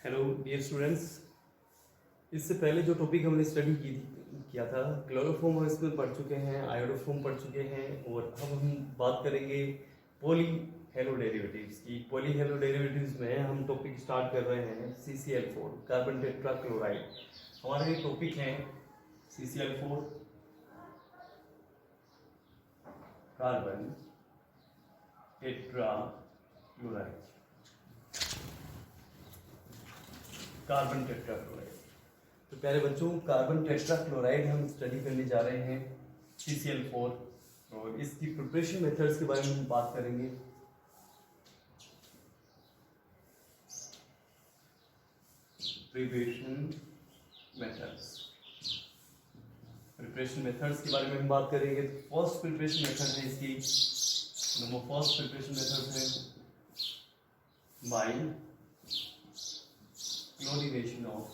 Hello dear students. इससे पहले जो टॉपिक हमने स्टडी किया था, क्लोरोफॉर्म हम इसमें पढ़ चुके हैं, आयोडोफॉर्म पढ़ चुके हैं, और अब हम बात करेंगे पॉली हेलो डेरिवेटिव्स की। पॉली हेलो डेरिवेटिव्स में हम टॉपिक स्टार्ट कर रहे हैं CCl4 कार्बन टेट्रा क्लोराइड। हमारा ये टॉपिक है CCl4 carbon tetra chloride. Carbon tetra chloride. तो प्यारे बच्चों, कार्बन टेट्रा क्लोराइड हम स्टडी करने जा रहे हैं CCl4, और इसकी प्रिपरेशन मेथड्स के बारे में हम बात करेंगे। प्रिपरेशन मेथड्स के बारे में हम बात करेंगे। फर्स्ट प्रिपरेशन मेथड है इसकी, फर्स्ट प्रिपरेशन मेथड है बाय क्लोरीनेशन ऑफ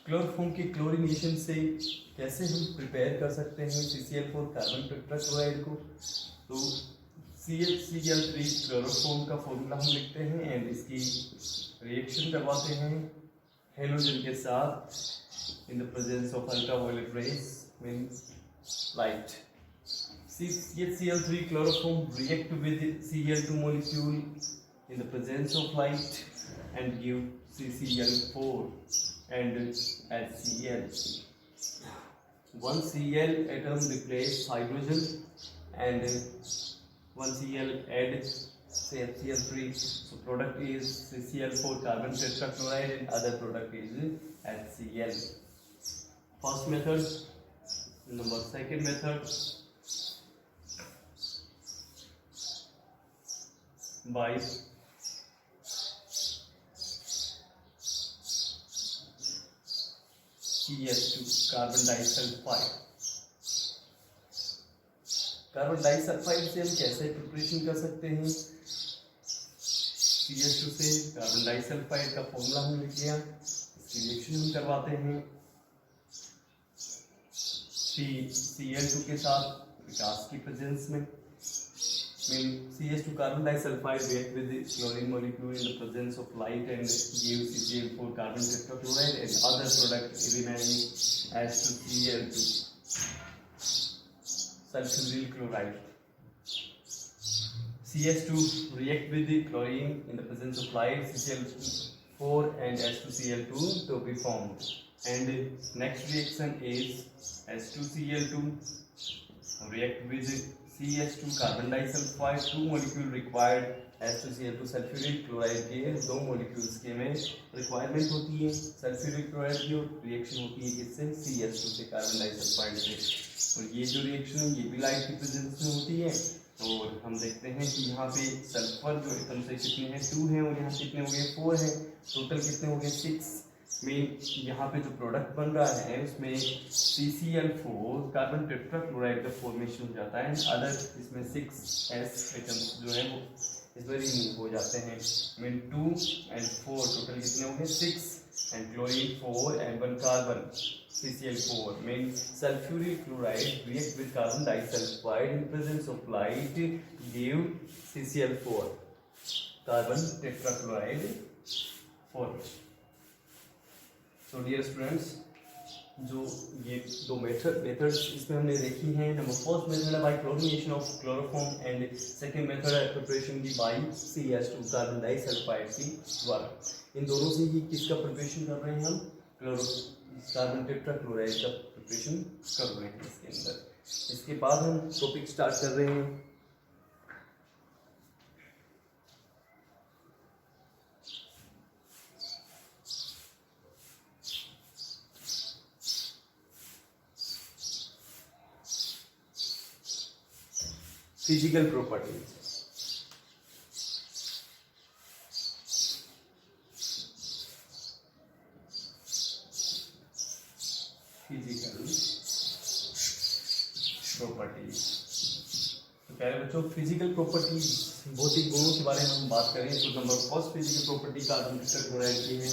क्लोरोफॉर्म की क्लोरीनेशन से कैसे हम प्रिपेयर कर सकते हैं CCl4 कार्बन टेट्रा क्लोराइड को। तो CHCl3 क्लोरोफॉर्म का फॉर्मूला हम लिखते हैं एंड इसकी रिएक्शन करवाते हैं हेलोजन के साथ in the presence of ultraviolet rays means light. CHCl3 chloroform react with Cl2 molecule in the presence of light and give CCl4 and HCl. One Cl atom replace hydrogen and one Cl add say HCl3. So product is CCl4 carbon tetrachloride and other product is HCl. First method. Second method by CH2 carbon disulphide. Carbon disulphide से हम कैसे preparation कर सकते हैं? CH2 से carbon disulphide का formula हम लिख लिया, इसकी रिएक्शन हम करवाते हैं Cl2 के साथ प्रकाश की प्रेजेंस में। CH2 carbon disulfide react with the chlorine molecule in the presence of light and give CCl4 carbon tetrachloride and other product remaining H2Cl2 sulfuryl chloride. CH2 react with the chlorine in the presence of light, CCl4 and H2Cl2 to be formed. And next reaction is H2Cl2 react with CH2 carbon disulphide, 2 molecule required H2Cl2 sulphuric chloride के 2 molecules के में requirement होती है sulphuric chloride की, और reaction होती है किससे? CH2 से कार्बन डाइसल्फाइड से। और ये जो रिएक्शन है ये भी लाइट की प्रेजेंस में होती है। और हम देखते हैं कि यहाँ पे सल्फर जो एटम से कितने हैं? 2 हैं, और यहाँ कितने हो गए? 4 हैं। टोटल कितने हो गए? 6। में यहाँ पे जो प्रोडक्ट बन रहा है उसमें CCl4 कार्बन टेट्राक्लोराइड का फॉर्मेशन हो जाता है। अदर इसमें 6s एटम्स जो है वो इसमें रिमूव हो जाते हैं। मीन 2 and 4 टोटल कितने हो गए? 6 and chlorine 4 and 1 carbon CCl4 mean sulphuric chloride react with carbon disulphide in presence of light give CCl4 carbon tetrachloride formation. तो डियर स्टूडेंट्स, जो ये दो मेथड्स इसमें हमने देखी हैं, नंबर फर्स्ट मेथड है by chlorination of chloroform and second method है प्रिपरेशन की बाय CH2 कार्बन डाइसल्फाइड की द्वारा। इन दोनों से ही किसका प्रिपरेशन कर रहे हैं हम? कार्बन टेट्राक्लोराइड का प्रिपरेशन कर रहे हैं इसके अंदर। इसके बाद हम टॉपिक स्टार्ट कर रहे हैं फिजिकल प्रॉपर्टीज। Physical properties. तो प्यारे बच्चों, फिजिकल प्रॉपर्टीज भौतिक गुणों के बारे में हम बात करें तो number first physical property carbon tetrachloride की है,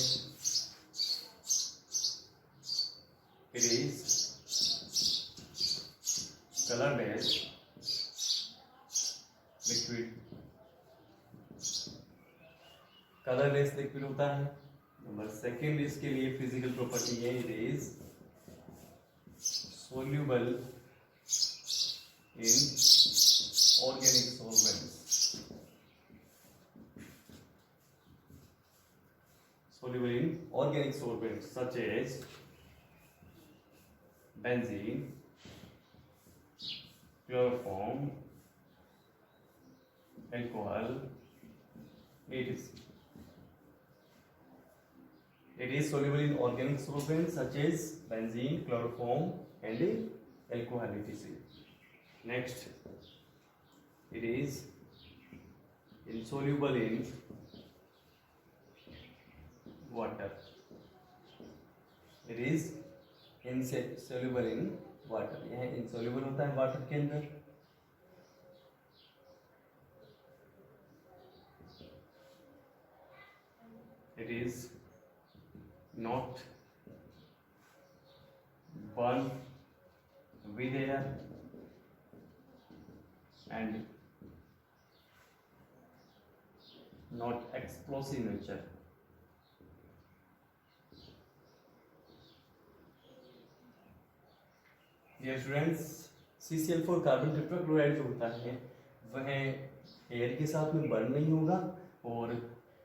it is colorless liquid, colourless liquid होता है। नंबर सेकेंड इसके लिए फिजिकल प्रॉपर्टी है, it is soluble in organic solvents, soluble in organic solvents such as benzene, chloroform, alcohol, etc. It is soluble in organic solvents such as benzene, chloroform, and alcohol, etc. Next, it is insoluble in water. It is insoluble in water. यह insoluble होता है water के अंदर। It is not burn with air and not explosive nature. Dear students, CCl4 carbon tetrachloride जो होता है वह air के साथ में बर्न नहीं होगा और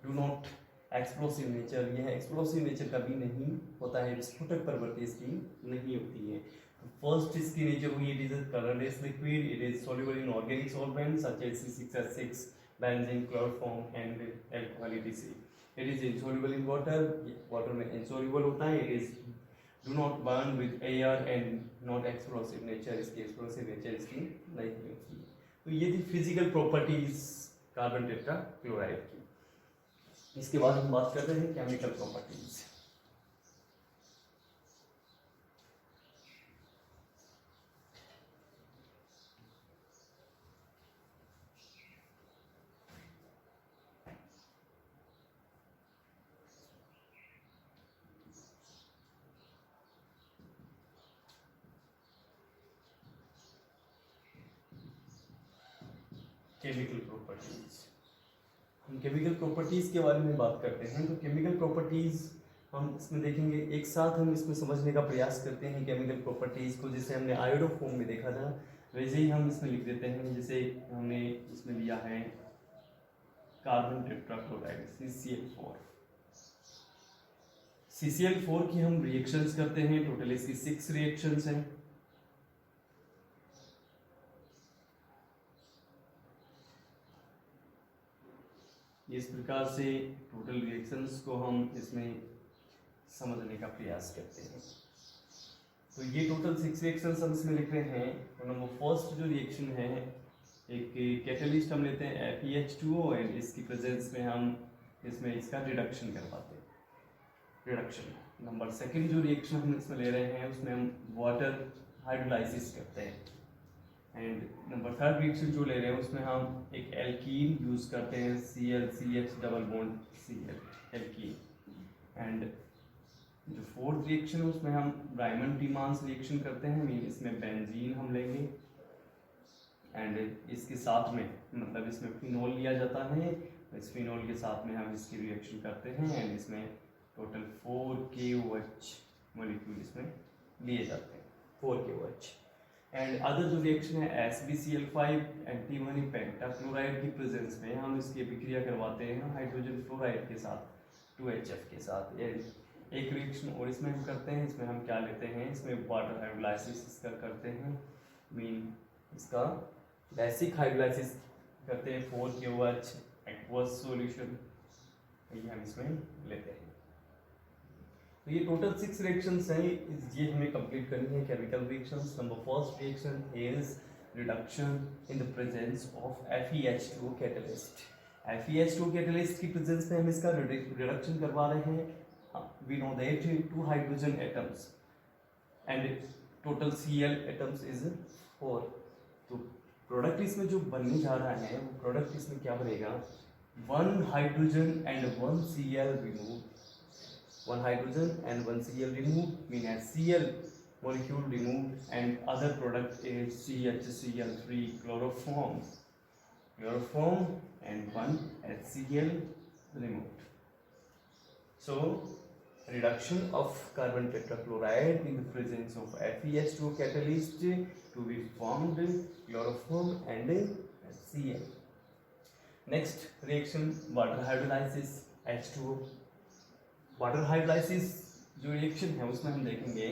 डू नॉट एक्सप्लोसिव नेचर, यह एक्सप्लोसिव नेचर कभी नहीं होता है, विस्फोटक प्रवृत्ति इसकी नहीं होती है। फर्स्ट इसकी नेचर हुई, it is a colourless liquid, it is soluble in organic solvent such as C6H6, benzene, chloroform and alcohol etc. It is insoluble in water, water में इनसॉल्युबल होता है। It is do not burn with air and not explosive nature, इसकी explosive nature इसकी नहीं होती है। तो ये थी फिजिकल प्रॉपर्टीज कार्बन टेट्राक्लोराइड की। इसके बाद हम बात करते हैं केमिकल प्रॉपर्टीज। केमिकल प्रॉपर्टीज, हम केमिकल प्रॉपर्टीज के बारे में बात करते हैं। तो केमिकल प्रॉपर्टीज हम इसमें देखेंगे, एक साथ हम इसमें समझने का प्रयास करते हैं केमिकल प्रॉपर्टीज को। जैसे हमने आयोडोफॉर्म में देखा था वैसे ही हम इसमें लिख देते हैं। जैसे हमने इसमें लिया है कार्बन टेट्राक्लोराइड CCl4। CCl4 की हम रिएक्शंस करते हैं, टोटल इसकी 6 रिएक्शंस हैं। इस प्रकार से टोटल रिएक्शंस को हम इसमें समझने का प्रयास करते हैं। तो ये टोटल 6 रिएक्शंस हम इसमें लिख रहे हैं। तो नंबर फर्स्ट जो रिएक्शन है, एक कैटलिस्ट हम लेते हैं FeH2O एंड इसकी प्रेजेंस में हम इसमें इसका रिडक्शन करवाते हैं, रिडक्शन। नंबर सेकंड जो रिएक्शन हम इसमें ले रहे हैं उसमें हम वाटर हाइड्रोलाइसिस करते हैं। एंड नंबर थर्ड रिएक्शन जो ले रहे हैं उसमें हम एक एल्कीन यूज करते हैं, ClCH double bond Cl alkene. And जो फोर्थ रिएक्शन है उसमें हम रायमंड-टीमांस रिएक्शन करते हैं, मीन इसमें बेंजीन हम लेंगे एंड इसके साथ में मतलब इसमें फिनोल लिया जाता है, इस फिनोल के साथ में हम इसकी रिएक्शन करते हैं एंड इसमें टोटल 4KOH मॉलिक्यूल इसमें लिए जाते हैं, 4KOH। एंड अदर जो रिएक्शन है SbCl5 एंटीमनी पेंटाक्लोराइड की प्रेजेंस में हम इसकी अभिक्रिया करवाते हैं हाइड्रोजन फ्लोराइड के साथ 2HF के साथ। एक रिएक्शन और इसमें हम करते हैं, इसमें हम क्या लेते हैं, इसमें वाटर हाइड्रोलाइसिस इसका करते हैं, मीन इसका बेसिक हाइड्रोलाइसिस करते हैं 4KOH एक्वस सॉल्यूशन, ये हम इसमें लेते हैं। तो ये टोटल 6 रिएक्शंस हैं, ये हमें कंप्लीट करनी है chemical reactions. Number first reaction is reduction in the presence of FeH2O catalyst. FeH2O catalyst की प्रेजेंस में हम इसका रिडक्शन करवा रहे हैं। We know that 2 hydrogen atoms and total Cl atoms is 4। तो प्रोडक्ट इसमें जो बनने जा रहा है वो प्रोडक्ट इसमें क्या बनेगा, 1 hydrogen and 1 Cl remove, 1 hydrogen and 1 Cl removed, mean as Cl molecule removed and other product is CHCl3 chloroform chloroform and 1 HCl removed. So reduction of carbon tetrachloride in the presence of FeS2 catalyst to be formed chloroform and HCl. Next reaction water hydrolysis H2O. Water hydrolysis जो reaction है उसमें हम देखेंगे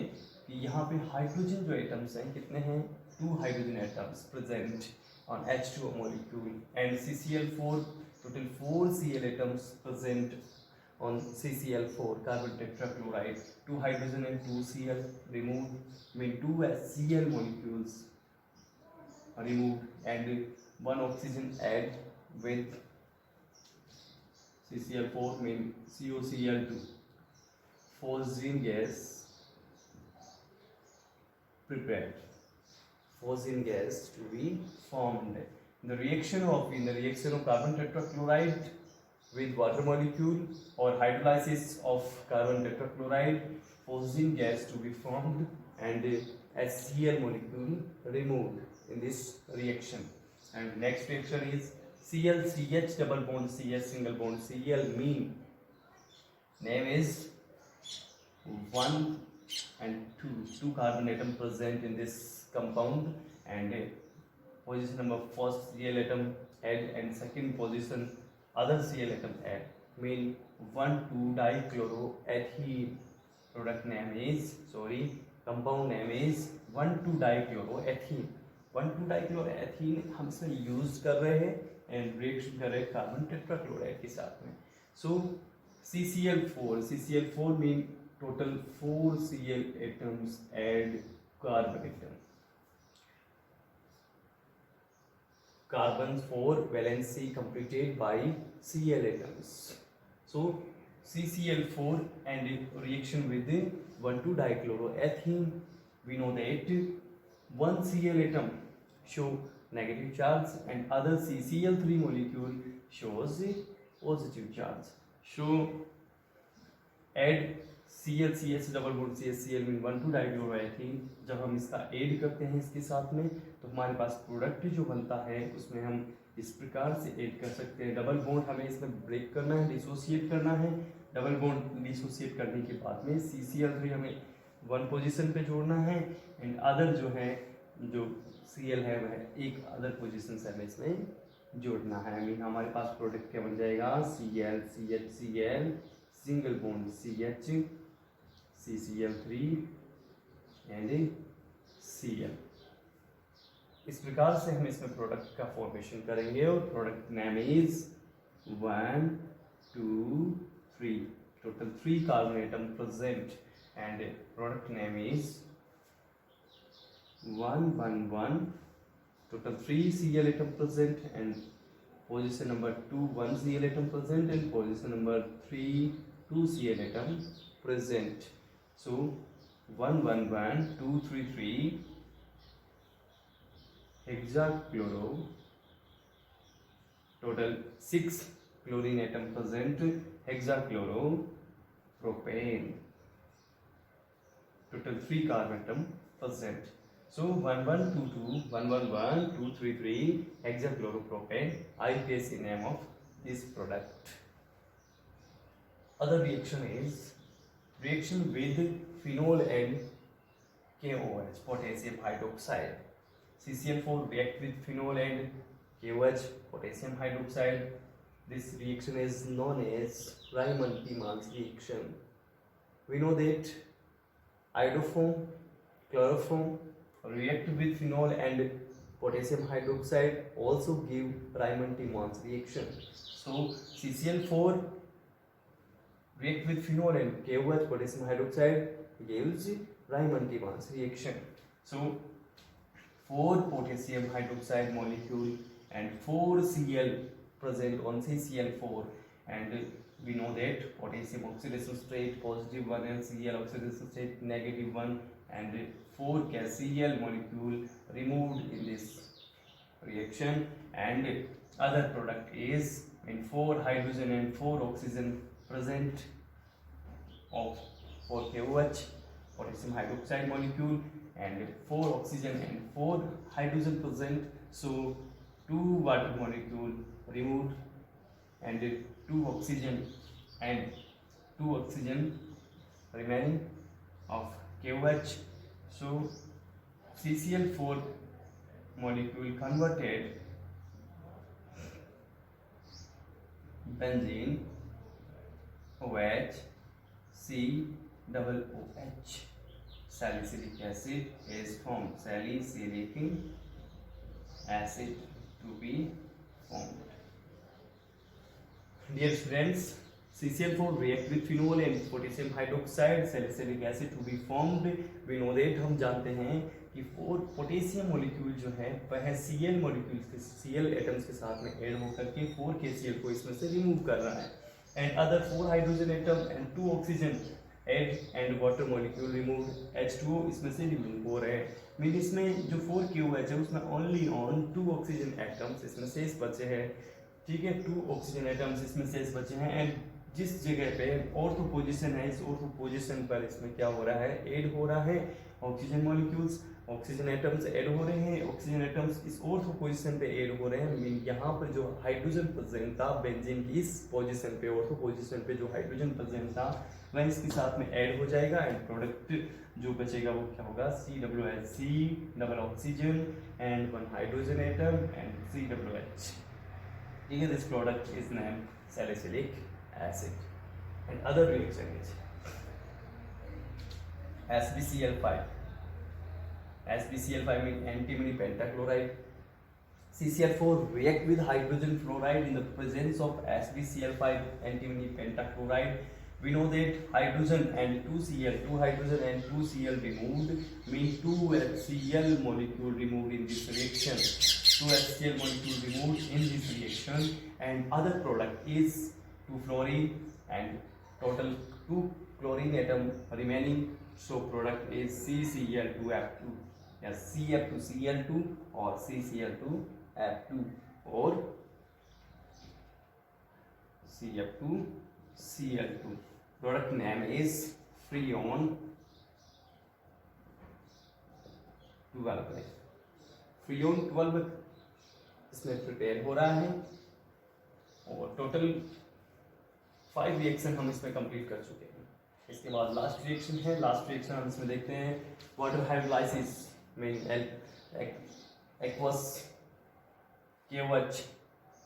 कि यहाँ पे hydrogen जो atoms हैं कितने हैं, 2 hydrogen atoms present on H2O molecule and CCl4, total 4 Cl atoms present on CCl4 carbon tetrachloride, 2 hydrogen and 2 Cl removed, mean 2 HCl molecules removed and 1 oxygen add with CCl4 mean COCl2, phosgene gas prepared, phosgene gas to be formed. In the reaction of carbon tetrachloride with water molecule or hydrolysis of carbon tetrachloride, phosgene gas to be formed and HCl molecule removed in this reaction. And next reaction is ClCH double bond CH single bond Cl mean name is 1 and 2 carbon atom present in this compound and position number first Cl atom add and second position other Cl atom add mean 1,2 dichloroethene. Product name is compound name is 1,2 dichloroethene. 1,2 dichloroethene हम इसमें use कर रहे हैं and reaction कर रहे हैं carbon tetrachloride के साथ में. सो CCl4 mean total 4 Cl atoms add carbon atom. Carbon 4 valency completed by Cl atoms. So CCl4 and reaction with 1,2 dichloroethene, we know that one Cl atom show negative charge and other CCl3 molecule shows positive charge. So add ClCH double bond CHCl mean 1,2 dichloroethene. जब हम इसका add करते हैं इसके साथ में तो हमारे पास प्रोडक्ट जो बनता है उसमें हम इस प्रकार से ऐड कर सकते हैं. डबल बॉन्ड हमें इसमें ब्रेक करना है, डिसोसिएट करना है. डबल बॉन्ड डिसोसिएट करने के बाद में CCl3 हमें 1 पोजीशन पे जोड़ना है एंड अदर जो है जो Cl है वह एक अदर पोजीशन से हमें इसमें जोड़ना है. I mean हमारे पास प्रोडक्ट क्या बन जाएगा ClCHCl single bond CH CCl3 and Cl. इस प्रकार से हम इसमें प्रोडक्ट का फॉर्मेशन करेंगे और product name is 1 2 3 total 3 carbon atom present and product name is 1 1 1 total 3 Cl atom present and position number 2 1 Cl atom present and position number 3 2 Cl atom present. So 1 1 1 2 3 3 hexachloro, total 6 chlorine atom present, hexachloro propane, total 3 carbon atom present. So 1 1 2 2 1 1 1 2 3 3 hexachloropropane. I place the name of this product. Other reaction is reaction with phenol and KOH, potassium hydroxide. CCl4 react with phenol and KOH, potassium hydroxide. This reaction is known as Riemann-Tiemann's reaction. We know that iodoform, chloroform react with phenol and potassium hydroxide also give Riemann-Tiemann's reaction. So CCl4 react with phenol and KOH, potassium hydroxide gives Riemann-Tiemann's reaction. So 4 potassium hydroxide molecule and 4 Cl present on CCl4 and we know that potassium oxidation state positive 1 and Cl oxidation state negative 1 and 4 Cl molecule removed in this reaction and other product is in 4 hydrogen and 4 oxygen present of 4 KOH potassium hydroxide molecule and 4 oxygen and 4 hydrogen present. So 2 water molecule removed and 2 oxygen and 2 oxygen remaining of KOH. So CCl4 molecule converted benzene OH COOH. Salicylic acid is formed. Salicylic acid to be formed. Dear students, CCl4 react with phenol and potassium hydroxide, salicylic acid to be formed. We know that, हम जानते हैं कि 4 potassium molecule जो है वह Cl molecule के Cl atoms के साथ में ऐड होकर के 4 KCl को इसमें से रिमूव कर रहा है, and other 4 hydrogen atom and 2 oxygen and water molecule remove H2O इसमें से रिमूव हो रहे हैं. मीन इसमें जो 4 KOH है उसमें ओनली ऑन 2 ऑक्सीजन एटम्स इसमें शेष बचे हैं. ठीक है, 2 ऑक्सीजन एटम्स इसमें शेष बचे हैं, एंड जिस जगह पे ऑर्थो पोजीशन है इस ऑर्थो पोजीशन पर इसमें क्या हो रहा है, ऐड हो रहा है oxygen molecules, oxygen atoms add हो रहे हैं, ऑक्सीजन एटम्स इस ऑर्थो पोजीशन पे ऐड हो रहे हैं. मीन यहाँ पर जो हाइड्रोजन प्रेजेंट था बेंजीन की इस पोजीशन पे, ऑर्थो पोजीशन पे जो हाइड्रोजन प्रेजेंट था वह इसके साथ में ऐड हो जाएगा, एंड प्रोडक्ट जो बचेगा वो क्या होगा, COOH, double oxygen and 1 hydrogen atom and COOH. ठीक है, this product is named salicylic acid. And other reaction is SbCl5. SbCl5 means antimony pentachloride. CCl4 react with hydrogen fluoride in the presence of SbCl5 antimony pentachloride. We know that hydrogen and 2Cl, 2 hydrogen and 2Cl removed mean 2 HCl molecule removed in this reaction. 2 HCl molecule removed in this reaction, and other product is 2 fluorine and total 2 chlorine atom remaining. So product is CCl2F2. Yes, CF2Cl2 or CCl2F2 or CF2Cl2. Product name is Freon 12. Freon 12 इसमें prepare हो रहा है, और total 5 reaction हम इसमें complete कर चुके हैं. इसके बाद लास्ट रिएक्शन है. लास्ट रिएक्शन हम इसमें देखते हैं वाटर हाइड्रोलाइसिस में aqueous KOH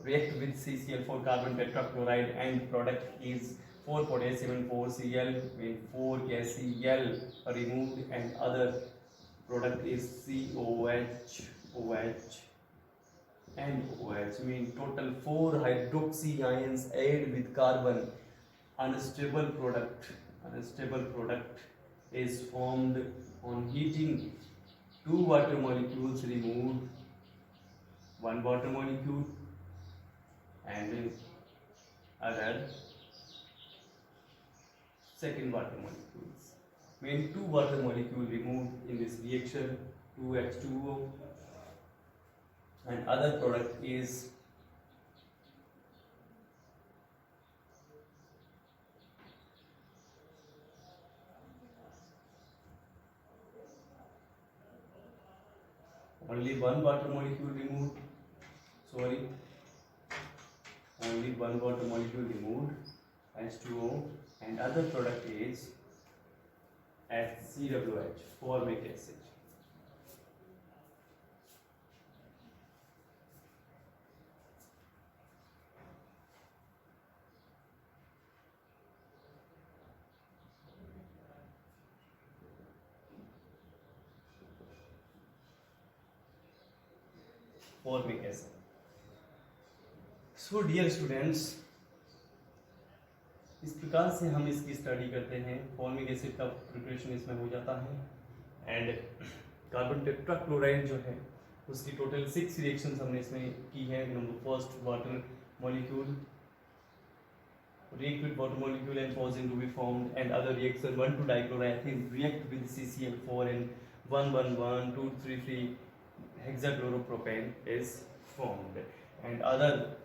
react with CCl4 carbon tetrachloride and product is 4 potassium and 4 Cl with 4 KCl removed, and other product is COH, OH and OH. Mean total 4 hydroxy ions add with carbon. Unstable product is formed on heating. 2 water molecules removed, 1 water molecule and other second water molecules. Mean 2 water molecule removed in this reaction, 2H2O, and other product is only 1 water molecule removed. Only 1 water molecule removed, H2O, and other product is FCWH, formic acid. Formic acid. So dear students, इस प्रकार से हम इसकी study करते हैं. Formic acid का preparation इसमें हो जाता है, एंड कार्बन टेट्राक्लोराइड जो है उसकी टोटल 6 रिएक्शंस हमने इसमें की है. Number first, water molecule react with water molecule and causing to be formed, and other reaction 1,2-dichloroethane react with CCl4 and 1,1,1,2,3,3 hexachloropropane is formed, and other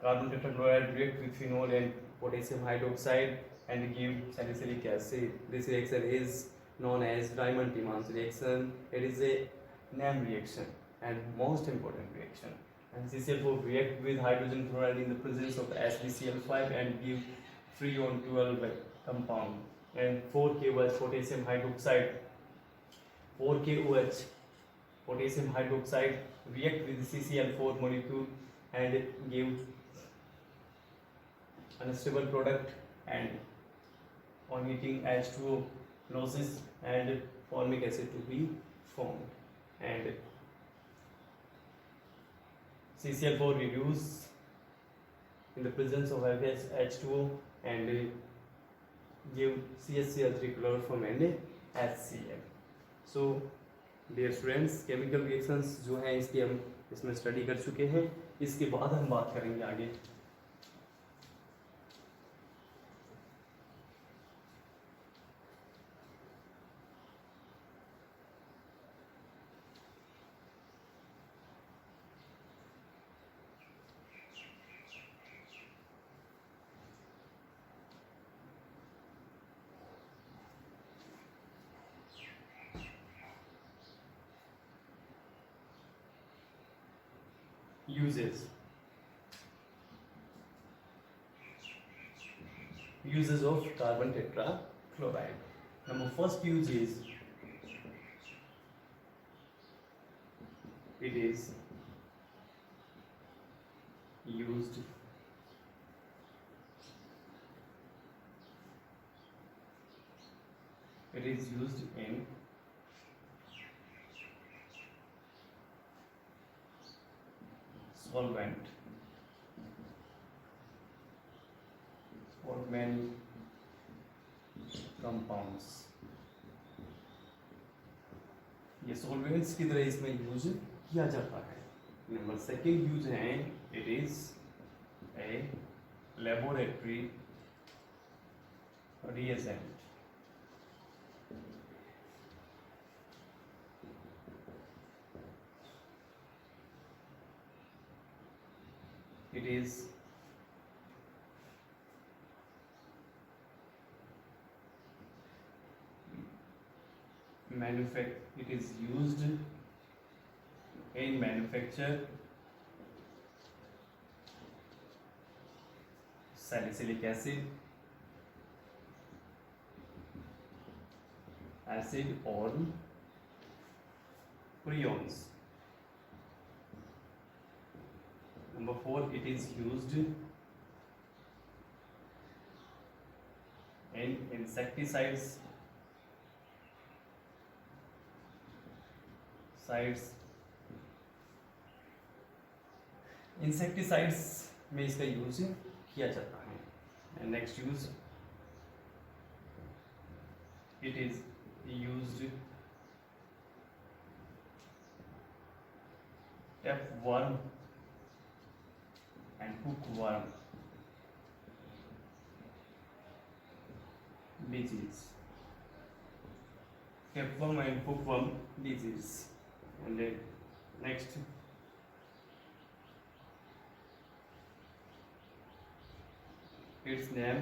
carbon tetrachloride react with phenol and potassium hydroxide and give salicylic acid. This reaction is known as Diamond-Timans reaction. It is a NAM reaction and most important reaction. and CCl4 react with hydrogen fluoride in the presence of SbCl5 and give free on 12 compound. And 4KOH potassium hydroxide, 4KOH potassium hydroxide react with CCl4 molecule and give unstable product, and on heating H2O losses and formic acid to be formed, and CCl4 reduce in the presence of H2O and give CHCl3 chloroform and HCl. So dear students, chemical reactions जो हैं इसकी हम इसमें study कर चुके हैं. इसके बाद हम बात करेंगे आगे uses of carbon tetrachloride. Number first use is it is used in solvent for many compounds. ये सॉल्वेंट्स की तरह इसमें यूज किया जाता है. नंबर सेकेंड यूज है it is a laboratory reagent. It is used in manufacture salicylic acid or prions. Number 4, it is used in insecticides, में इसका यूज किया जाता है. And next use it is used tapeworm and hookworm disease. Tapeworm and hookworm disease. And then next, its name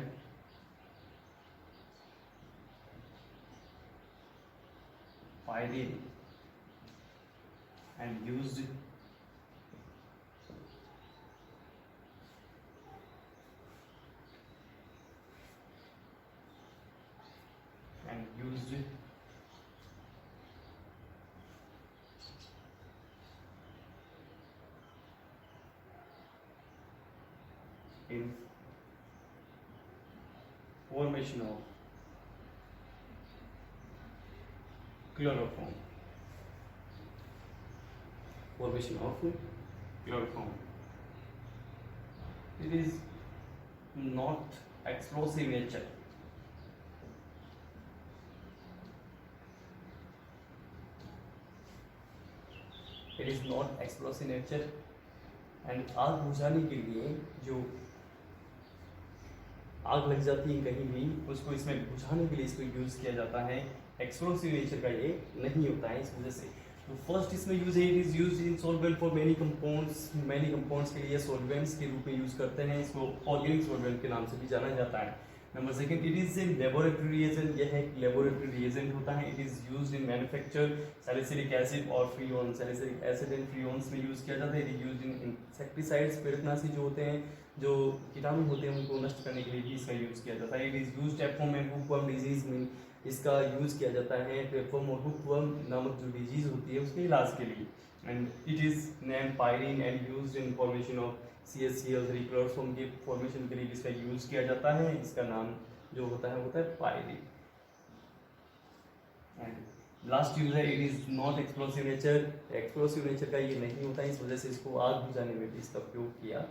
pyridine and used in formation of chloroform. It is not explosive nature. And आग बुझाने के लिए जो आग लग जाती है कहीं भी, उसको इसमें बुझाने के लिए इसको यूज किया जाता है. एक्सप्लोसिव नेचर का ये नहीं होता है. इस वजह से तो फर्स्ट इसमें यूज है, it is used in solvent for many compounds के लिए सॉल्वेंट्स के रूप में यूज करते हैं. इसको ऑर्गेनिक सॉल्वेंट के नाम से भी जाना जाता है. Number second, it is a laboratory reagent, यह एक लेबोरेटरी रिएजेंट होता है। It is used in manufacture salicylic acid और freon, salicylic acid and freons में यूज किया जाता है। It is used in insecticides, पेड़नाशी जो होते हैं, जो कीटाणु होते हैं उनको नष्ट करने के लिए भी इसका यूज किया जाता है। It is used tapeworm and hookworm disease में इसका यूज किया जाता है, टैपवर्म और हुकवर्म नामक जो डिजीज होती है उसके इलाज के लिए। And it is name pyrene and used in formation of CaCl3 chloroform के फॉर्मेशन के लिए इसका यूज किया जाता है। इसका नाम जो होता है पायरीन। एंड लास्ट यूज है, it is not explosive nature, explosive nature का ये नहीं होता है, इस वजह से इसको आग बुझाने में भी इसका उपयोग किया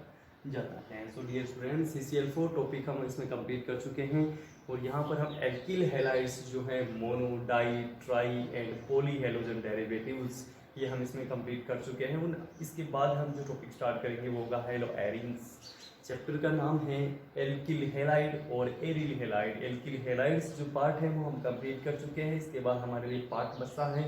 जाता है। So dear students, CCl4 topic हम इसमें कंप्लीट कर चुके हैं और यहाँ पर हम एल्किल हैलाइड्स जो है mono, di, tri and poly halogen derivatives, ये हम इसमें कंप्लीट कर चुके हैं। और इसके बाद हम जो टॉपिक स्टार्ट करेंगे वो होगा हैलो एरिन्स। चैप्टर का नाम है एल्किल हैलाइड और एरिल हैलाइड। एल्किल हैलाइड्स जो पार्ट है वो हम कंप्लीट कर चुके हैं। इसके बाद हमारे लिए पार्ट बचा है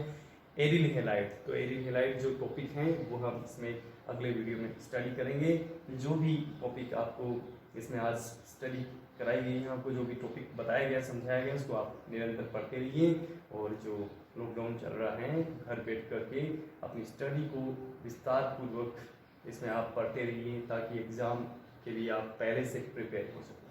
एरिल हैलाइड। तो एरिल हैलाइड जो टॉपिक हैं वो हम इसमें अगले वीडियो में स्टडी करेंगे। जो भी टॉपिक आपको इसमें आज स्टडी कराई गई है, आपको जो भी टॉपिक बताया गया, समझाया गया, उसको आप निरंतर पढ़ते रहिए। और जो लॉकडाउन चल रहा है, घर बैठ करके अपनी स्टडी को विस्तार पूर्वक इसमें आप पढ़ते रहिए ताकि एग्ज़ाम के लिए आप पहले से प्रिपेयर हो सकें।